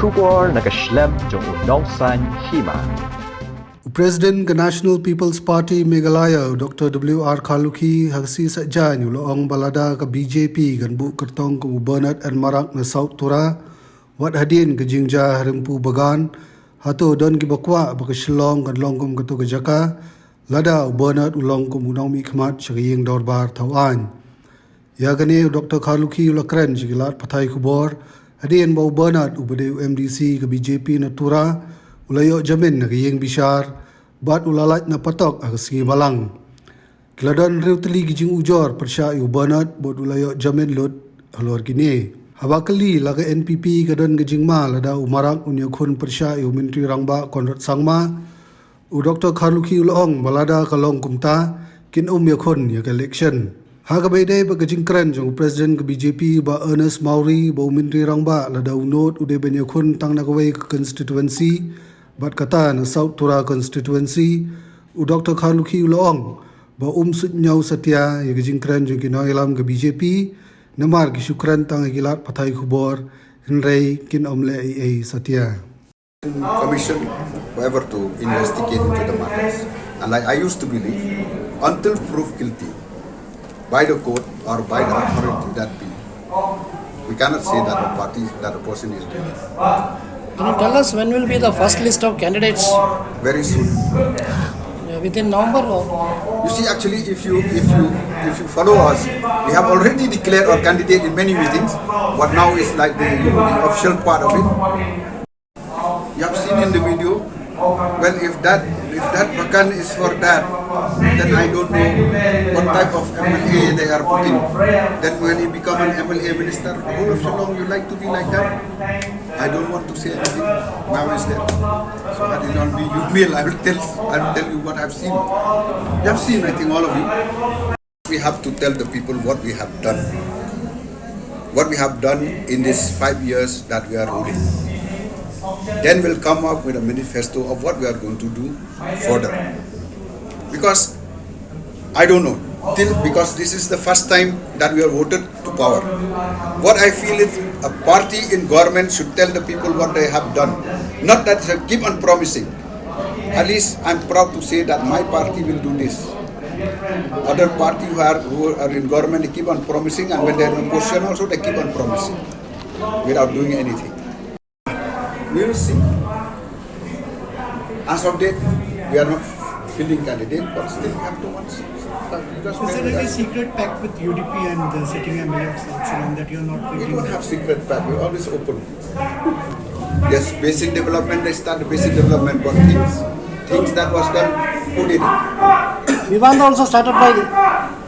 Shubor nakaslem jong unongsan Hima. President the National People's Party Meghalaya Dr. W.R. Kharlukhi hagsi sajjan ulong balada ka BJP ganbu kertong ku Bernard and Marak na South Tura wat hadin ke jingja Rimpu Bagan Hato don ki Kwah baka Shillong kan longkum katu ke Jaka lada Bernard ulong ku munong mi khmat shagiyeng dorbar thawan ya gane Dr. Kharlukhi ulakren jigilat pathai kubor hadin bau Bernard ubade MDC ke BJP na Tura ulayo jamin nagiyeng bishar bat ulalat na patok agasi malang kiladon reutli gijing ujor persya yu Bernard bot ulayo jamin lot alor kini habakali laga NPP kadon gijing ma lada umarak unya khun persya yu menteri rangba konrat sangma u Dr. Kharlukhi ulong balada kalong kumta kin ya khun ya election hagabede ba gijing kran jong president ke BJP ba Ernest Mauri ba menteri rangba lada unot ude benya khun tang nakawai constituency bat kata na South Tura constituency u Dr. Kharlukhi ulong ba sut nyau satya ya gijing kran jong kinoilam ke BJP namar ki syukran tang gilat pathai khubor hinrei kin omle ai satya commission whoever to investigate into the matters, and I used to believe until proved guilty by the court or by the authority that be, we cannot say that a party, that a person is doing it. Can you tell us when will be the first list of candidates? Very soon. Within November or? You see, actually, if you follow us, we have already declared our candidate in many meetings. What now is like the official part of it. You have seen in the video. Well, if that Bagan is for that, then I don't know what type of MLA they are putting. Then when he become an MLA minister, the whole of Shillong, you like to be like that? I don't want to say anything. Now is there. So that will not be you mail. I will tell you what I've seen. You have seen, I think, all of you. We have to tell the people what we have done. What we have done in these 5 years that we are ruling. Then we'll come up with a manifesto of what we are going to do further. Because I don't know, because this is the first time that we are voted to power. What I feel is a party in government should tell the people what they have done. Not that they keep on promising. At least I'm proud to say that my party will do this. Other parties who are in government, they keep on promising, and when they're in opposition also, they keep on promising without doing anything. We will see. As of date, we are not filling candidate, but still have to want. Is there any secret pact with UDP and the sitting MLA of South Shillong that you are not We filling? don't have secret pact. We're always open. Yes, basic development. They start the basic development, but things that was done, who did it? Vivanda also started by the...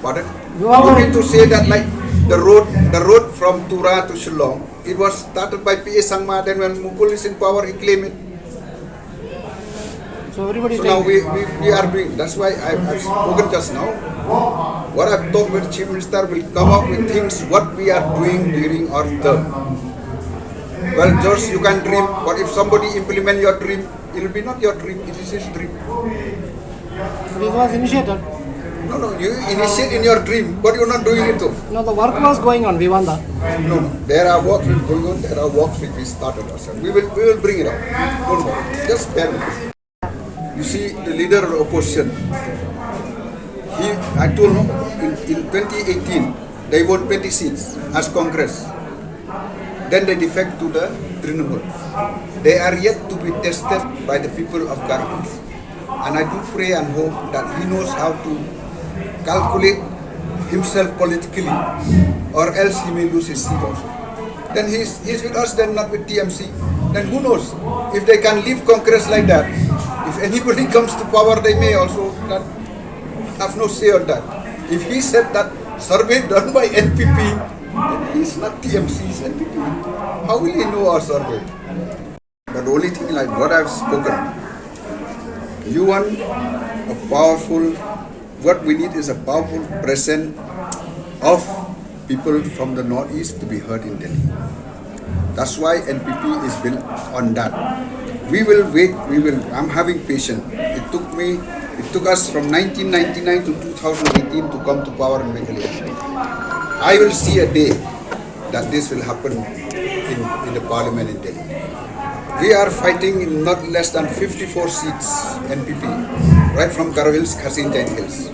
Pardon? Vivanda. You mean to say that like the road from Tura to Shillong, it was started by P.A. Sangma, then when Mukul is in power, he claimed it. So everybody So now we are doing, that's why I've spoken just now. What I've talked with the Chief Minister will come up with things, what we are doing during our term. Well, George, you can dream, but if somebody implement your dream, it will be not your dream, it is his dream. It was initiated. No, you initiate in your dream, but you're not doing it too. No, the work was going on, Vivanda. No, there are works which going on, there are works which we started ourselves. We will bring it up. Don't worry, just bear with us. You see, the leader of the opposition, I told him in 2018, they won 20 seats as Congress. Then they defect to the Trinamool. They are yet to be tested by the people of Kharlukhi. And I do pray and hope that he knows how to calculate himself politically, or else he may lose his seat also. Then he's with us, then not with TMC. Then who knows? If they can leave Congress like that, if anybody comes to power, they may also not have no say on that. If he said that survey done by NPP, then he's not TMC, he's NPP. How will he know our survey? But the only thing like what I've spoken, you want a powerful, what we need is a powerful presence of people from the northeast to be heard in Delhi. That's why NPP is built on that. We will wait, I'm having patience. It took us from 1999 to 2018 to come to power in Meghalaya. I will see a day that this will happen in the parliament in Delhi. We are fighting in not less than 54 seats NPP, right from Garo Hills, Kharsin Jain Hills.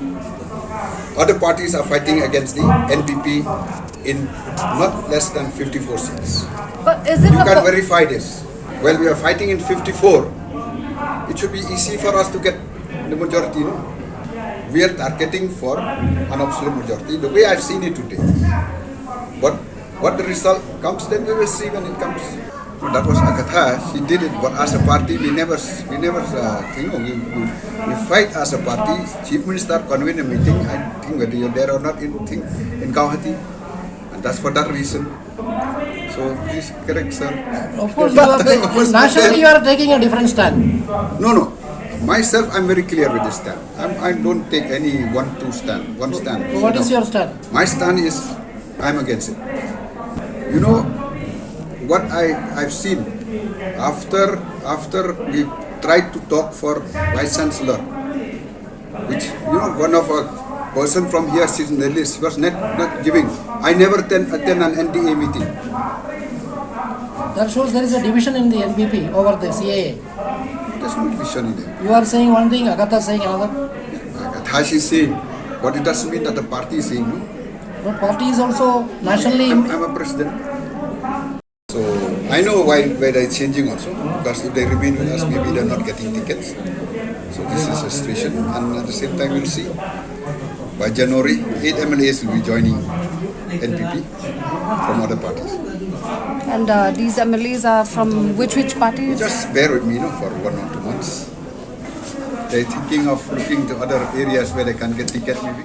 Other parties are fighting against the NPP in not less than 54 seats. But is it You can verify this. While we are fighting in 54, it should be easy for us to get the majority. No? We are targeting for an absolute majority, the way I've seen it today. But what the result comes, then we will see when it comes. That was Agatha. She did it, but as a party, we never we fight as a party. Chief Minister convened a meeting. I think whether you're there or not, in Guwahati, and that's for that reason. So please correct, sir. Of course, nationally you are taking a different stand. No. Myself, I'm very clear with this stand. I don't take any one stand. So what is your stand? My stand is, I'm against it. You know, what I've seen after we tried to talk for Vice Chancellor, which, you know, one of a person from here sits in the list, was not giving. I never attend an NDA meeting. That shows there is a division in the NPP over the CAA. There's no division in it. You are saying one thing, Agatha is saying another. Agatha is saying, but it doesn't mean that the party is saying, no. But party is also nationally. I'm a president. So I know why they're changing also, because if they remain with us, maybe they're not getting tickets. So this is a situation, and at the same time we'll see. By January, 8 MLAs will be joining NPP from other parties. And these MLAs are from which parties? Just bear with me, for 1 or 2 months. They're thinking of looking to other areas where they can get tickets maybe.